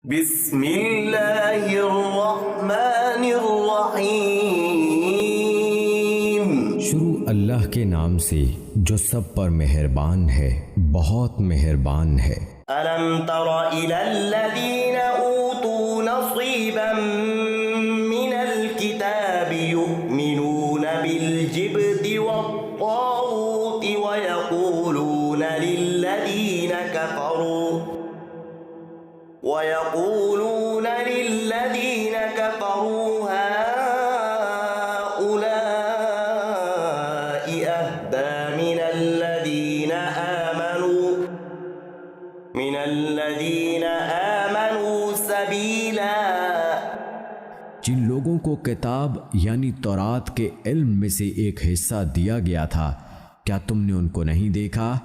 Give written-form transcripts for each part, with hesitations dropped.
بسم اللہ الرحمن الرحیم۔ شروع اللہ کے نام سے جو سب پر مہربان ہے، بہت مہربان ہے۔ الم تر الی الذین اوتوا نصیبا من الکتاب یؤمنون بالجبت والطاغوت ویقولون للذین كفروا هؤلاء أهدى من الذين آمنوا سبيلا۔ جن لوگوں کو کتاب یعنی تورات کے علم میں سے ایک حصہ دیا گیا تھا، کیا تم نے ان کو نہیں دیکھا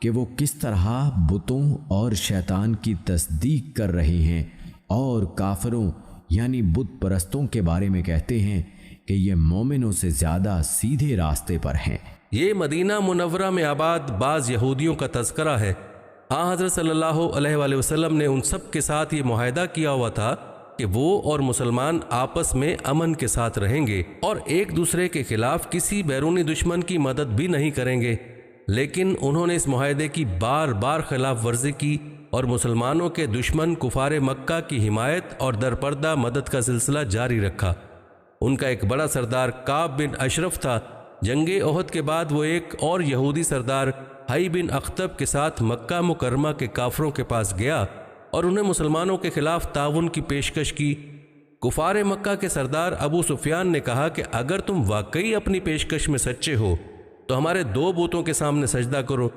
کہ وہ کس طرح بتوں اور شیطان کی تصدیق کر رہے ہیں، اور کافروں یعنی بت پرستوں کے بارے میں کہتے ہیں کہ یہ مومنوں سے زیادہ سیدھے راستے پر ہیں۔ یہ مدینہ منورہ میں آباد بعض یہودیوں کا تذکرہ ہے۔ حضرت صلی اللہ علیہ وآلہ وسلم نے ان سب کے ساتھ یہ معاہدہ کیا ہوا تھا کہ وہ اور مسلمان آپس میں امن کے ساتھ رہیں گے اور ایک دوسرے کے خلاف کسی بیرونی دشمن کی مدد بھی نہیں کریں گے، لیکن انہوں نے اس معاہدے کی بار بار خلاف ورزی کی اور مسلمانوں کے دشمن کفار مکہ کی حمایت اور درپردہ مدد کا سلسلہ جاری رکھا۔ ان کا ایک بڑا سردار کعب بن اشرف تھا۔ جنگ احد کے بعد وہ ایک اور یہودی سردار حی بن اخطب کے ساتھ مکہ مکرمہ کے کافروں کے پاس گیا اور انہیں مسلمانوں کے خلاف تعاون کی پیشکش کی۔ کفار مکہ کے سردار ابو سفیان نے کہا کہ اگر تم واقعی اپنی پیشکش میں سچے ہو تو ہمارے دو بتوں کے سامنے سجدہ کرو۔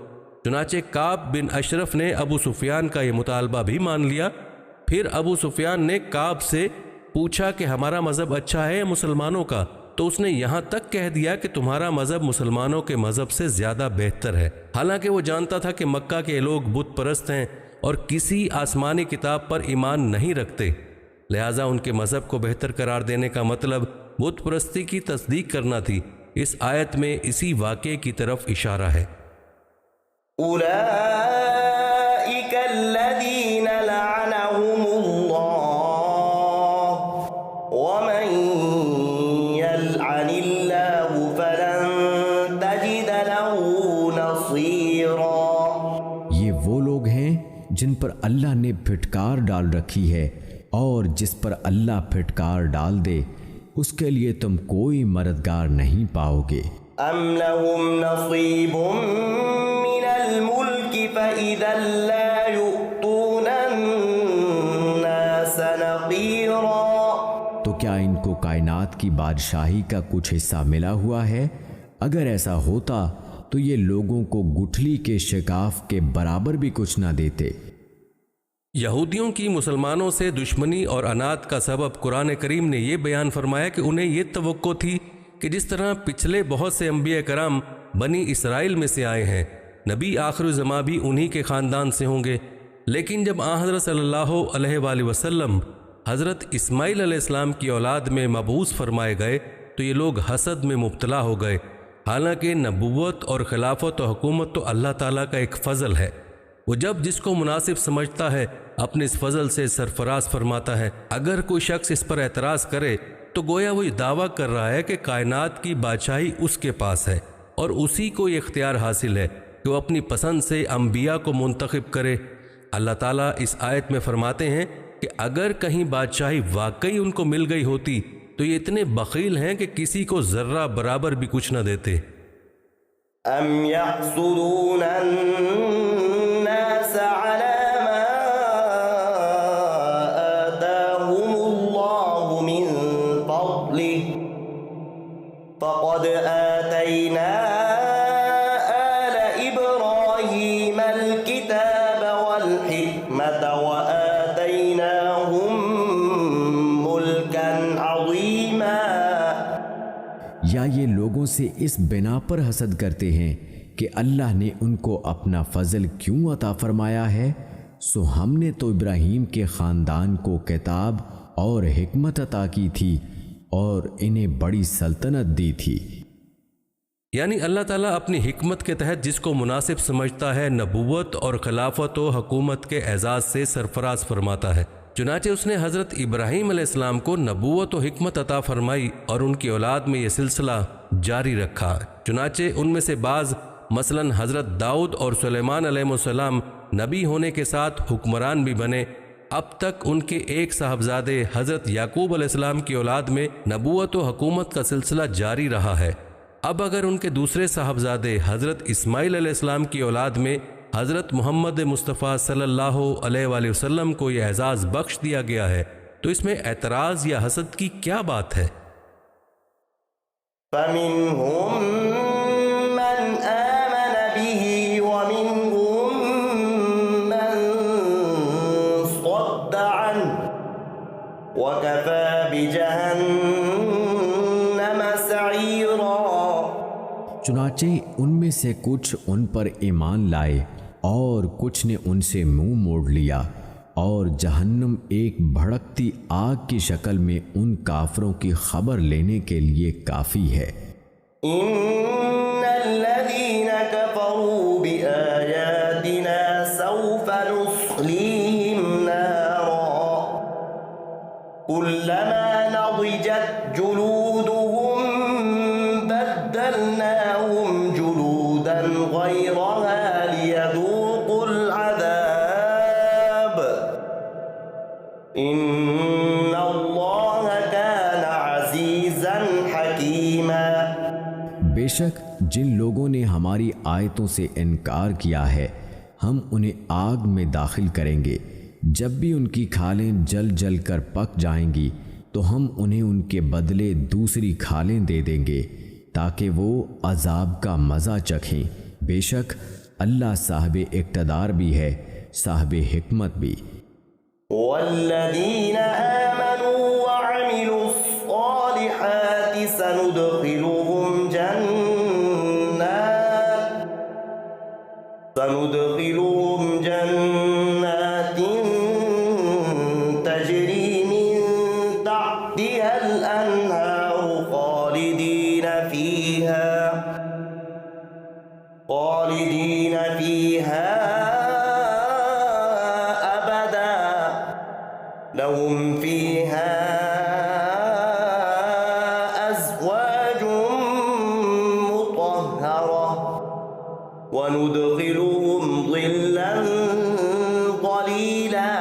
چنانچہ کعب بن اشرف نے ابو سفیان کا یہ مطالبہ بھی مان لیا۔ پھر ابو سفیان نے کعب سے پوچھا کہ ہمارا مذہب اچھا ہے یا مسلمانوں کا، تو اس نے یہاں تک کہہ دیا کہ تمہارا مذہب مسلمانوں کے مذہب سے زیادہ بہتر ہے، حالانکہ وہ جانتا تھا کہ مکہ کے لوگ بت پرست ہیں اور کسی آسمانی کتاب پر ایمان نہیں رکھتے، لہٰذا ان کے مذہب کو بہتر قرار دینے کا مطلب بت پرستی کی تصدیق کرنا تھی۔ اس آیت میں اسی واقعے کی طرف اشارہ ہے۔ اولئک الذین لعنهم اللہ ومن يلعن اللہ فلن تجد له نصیرا۔ یہ وہ لوگ ہیں جن پر اللہ نے پھٹکار ڈال رکھی ہے، اور جس پر اللہ پھٹکار ڈال دے اس کے لیے تم کوئی مددگار نہیں پاؤ گے۔ ام لهم نصیب من الملک فإذا لا يؤتون الناس نقیرا۔ تو کیا ان کو کائنات کی بادشاہی کا کچھ حصہ ملا ہوا ہے؟ اگر ایسا ہوتا تو یہ لوگوں کو گٹھلی کے شکاف کے برابر بھی کچھ نہ دیتے۔ یہودیوں کی مسلمانوں سے دشمنی اور عناد کا سبب قرآن کریم نے یہ بیان فرمایا کہ انہیں یہ توقع تھی کہ جس طرح پچھلے بہت سے انبیاء کرام بنی اسرائیل میں سے آئے ہیں، نبی آخر الزماں بھی انہی کے خاندان سے ہوں گے، لیکن جب حضرت صلی اللہ علیہ وآلہ وسلم حضرت اسماعیل علیہ السلام کی اولاد میں مبعوث فرمائے گئے تو یہ لوگ حسد میں مبتلا ہو گئے، حالانکہ نبوت اور خلافت و حکومت تو اللہ تعالیٰ کا ایک فضل ہے۔ وہ جب جس کو مناسب سمجھتا ہے اپنے اس فضل سے سرفراز فرماتا ہے۔ اگر کوئی شخص اس پر اعتراض کرے تو گویا وہ یہ دعویٰ کر رہا ہے کہ کائنات کی بادشاہی اس کے پاس ہے اور اسی کو یہ اختیار حاصل ہے کہ وہ اپنی پسند سے انبیاء کو منتخب کرے۔ اللہ تعالیٰ اس آیت میں فرماتے ہیں کہ اگر کہیں بادشاہی واقعی ان کو مل گئی ہوتی تو یہ اتنے بخیل ہیں کہ کسی کو ذرہ برابر بھی کچھ نہ دیتے۔ ام یحسدون الناس علی ما آتاهم اللہ من فضله فقد آتینا آل ابراہیم الکتاب والحکمت وآتیناهم ملکا عظیما۔ یا یہ لوگوں سے اس بنا پر حسد کرتے ہیں کہ اللہ نے ان کو اپنا فضل کیوں عطا فرمایا ہے، سو ہم نے تو ابراہیم کے خاندان کو کتاب اور حکمت عطا کی تھی اور انہیں بڑی سلطنت دی تھی۔ یعنی اللہ تعالیٰ اپنی حکمت کے تحت جس کو مناسب سمجھتا ہے نبوت اور خلافت و حکومت کے اعزاز سے سرفراز فرماتا ہے۔ چنانچہ اس نے حضرت ابراہیم علیہ السلام کو نبوت و حکمت عطا فرمائی اور ان کی اولاد میں یہ سلسلہ جاری رکھا۔ چنانچہ ان میں سے بعض مثلاً حضرت داؤد اور سلیمان علیہ السلام نبی ہونے کے ساتھ حکمران بھی بنے۔ اب تک ان کے ایک صاحبزادے حضرت یعقوب علیہ السلام کی اولاد میں نبوت و حکومت کا سلسلہ جاری رہا ہے۔ اب اگر ان کے دوسرے صاحبزادے حضرت اسماعیل علیہ السلام کی اولاد میں حضرت محمد مصطفیٰ صلی اللہ علیہ وآلہ وسلم کو یہ اعزاز بخش دیا گیا ہے تو اس میں اعتراض یا حسد کی کیا بات ہے؟ فَمِنْهُمْ مَنْ آمَنَ بِهِ وَمِنْهُمْ مَنْ صَدَّ عَنْهُ وَكَفَى بِجَهَنَّمَ سَعِيرًا۔ چنانچہ ان میں سے کچھ ان پر ایمان لائے اور کچھ نے ان سے منہ موڑ لیا، اور جہنم ایک بھڑکتی آگ کی شکل میں ان کافروں کی خبر لینے کے لیے کافی ہے۔ ان الذين كفروا بآياتنا سوف نصليهم نارا كلما نضجت جلودهم بدلناهم جلودا غيرها ليذوقوا العذاب ان الله كان عزيزا حكيما۔ بے شک جن لوگوں نے ہماری آیتوں سے انکار کیا ہے ہم انہیں آگ میں داخل کریں گے، جب بھی ان کی کھالیں جل جل کر پک جائیں گی تو ہم انہیں ان کے بدلے دوسری کھالیں دے دیں گے تاکہ وہ عذاب کا مزہ چکھیں۔ بے شک اللہ صاحب اقتدار بھی ہے، صاحب حکمت بھی۔ والذین آمنوا وعملوا الصالحات سندخلهم جنات تجری من تحتها الانہار خالدین فیہا ابدا لهم فیہا ازواج مطہرہ وندخلهم ظلا ظلیلا۔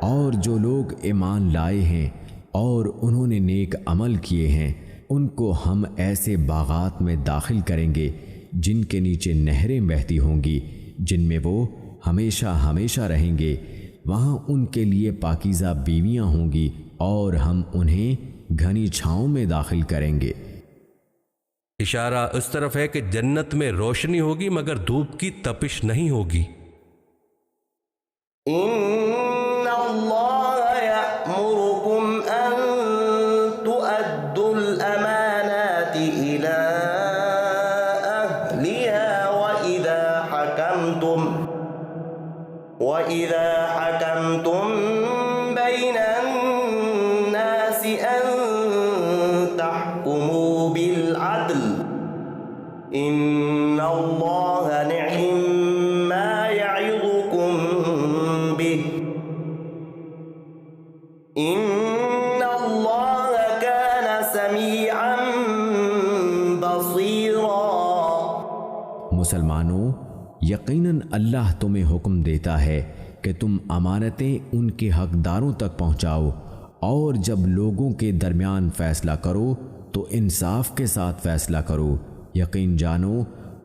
اور جو لوگ ایمان لائے ہیں اور انہوں نے نیک عمل کیے ہیں ان کو ہم ایسے باغات میں داخل کریں گے جن کے نیچے نہریں بہتی ہوں گی، جن میں وہ ہمیشہ ہمیشہ رہیں گے، وہاں ان کے لیے پاکیزہ بیویاں ہوں گی اور ہم انہیں گھنی چھاؤں میں داخل کریں گے۔ اشارہ اس طرف ہے کہ جنت میں روشنی ہوگی مگر دھوپ کی تپش نہیں ہوگی۔ ان اللہ یأمرکم ان تؤدوا الامانات الى اہلها وَإِذَا حَكَمْتُمْ بَيْنَ النَّاسِ أَن تَحْكُمُوا بِالْعَدْلِ إِنَّ اللَّهَ نِعِمَّ مَا يَعِظُكُمْ بِهِ إِنَّ اللَّهَ كَانَ سَمِيعًا بَصِيرًا۔ مسلمانوں، یقیناً اللہ تمہیں حکم دیتا ہے کہ تم امانتیں ان کے حقداروں تک پہنچاؤ، اور جب لوگوں کے درمیان فیصلہ کرو تو انصاف کے ساتھ فیصلہ کرو۔ یقین جانو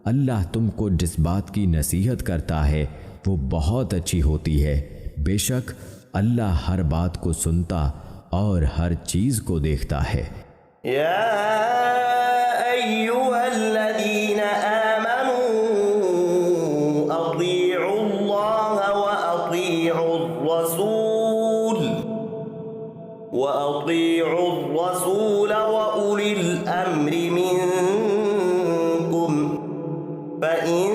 اللہ تم کو جس بات کی نصیحت کرتا ہے وہ بہت اچھی ہوتی ہے، بے شک اللہ ہر بات کو سنتا اور ہر چیز کو دیکھتا ہے۔ یا ایھا الذین وَأَطِيعُوا الرَّسُولَ وَأُولِي الْأَمْرِ مِنكُمْ فَإِن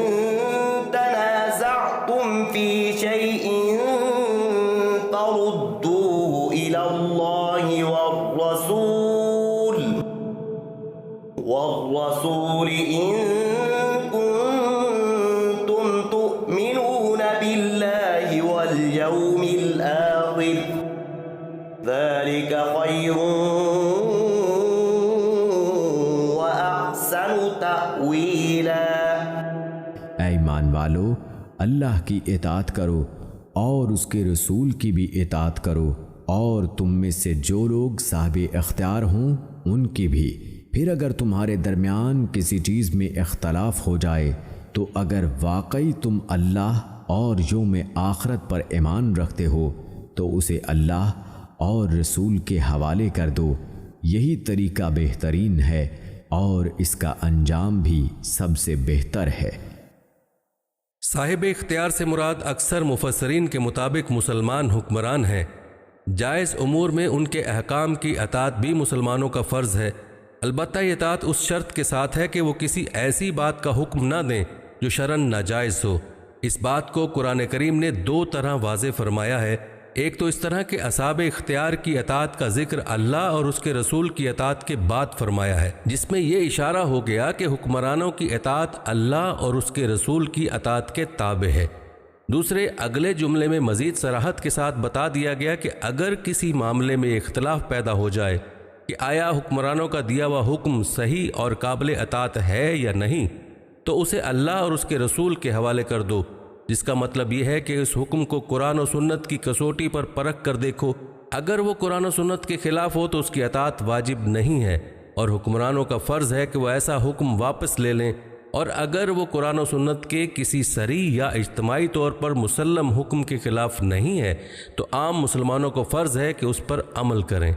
تَنَازَعْتُمْ فِي شَيْءٍ فَرُدُّوهُ إِلَى اللَّهِ وَالرَّسُولِ إِن كُنتُمْ تُؤْمِنُونَ بِاللَّهِ وَالْيَوْمِ الْآخِرِ ذلك خير وأحسن تأويلا۔ اے ایمان والو، اللہ کی اطاعت کرو اور اس کے رسول کی بھی اطاعت کرو، اور تم میں سے جو لوگ صاحب اختیار ہوں ان کی بھی۔ پھر اگر تمہارے درمیان کسی چیز میں اختلاف ہو جائے تو اگر واقعی تم اللہ اور یوم آخرت پر ایمان رکھتے ہو تو اسے اللہ اور رسول کے حوالے کر دو، یہی طریقہ بہترین ہے اور اس کا انجام بھی سب سے بہتر ہے۔ صاحب اختیار سے مراد اکثر مفسرین کے مطابق مسلمان حکمران ہیں۔ جائز امور میں ان کے احکام کی اطاعت بھی مسلمانوں کا فرض ہے، البتہ یہ اطاعت اس شرط کے ساتھ ہے کہ وہ کسی ایسی بات کا حکم نہ دیں جو شرعاً ناجائز ہو۔ اس بات کو قرآن کریم نے دو طرح واضح فرمایا ہے، ایک تو اس طرح کہ اصحاب اختیار کی اطاعت کا ذکر اللہ اور اس کے رسول کی اطاعت کے بعد فرمایا ہے، جس میں یہ اشارہ ہو گیا کہ حکمرانوں کی اطاعت اللہ اور اس کے رسول کی اطاعت کے تابع ہے۔ دوسرے اگلے جملے میں مزید صراحت کے ساتھ بتا دیا گیا کہ اگر کسی معاملے میں اختلاف پیدا ہو جائے کہ آیا حکمرانوں کا دیا ہوا حکم صحیح اور قابل اطاعت ہے یا نہیں، تو اسے اللہ اور اس کے رسول کے حوالے کر دو، جس کا مطلب یہ ہے کہ اس حکم کو قرآن و سنت کی کسوٹی پر پرکھ کر دیکھو، اگر وہ قرآن و سنت کے خلاف ہو تو اس کی اطاعت واجب نہیں ہے، اور حکمرانوں کا فرض ہے کہ وہ ایسا حکم واپس لے لیں، اور اگر وہ قرآن و سنت کے کسی صریح یا اجتماعی طور پر مسلم حکم کے خلاف نہیں ہے تو عام مسلمانوں کو فرض ہے کہ اس پر عمل کریں۔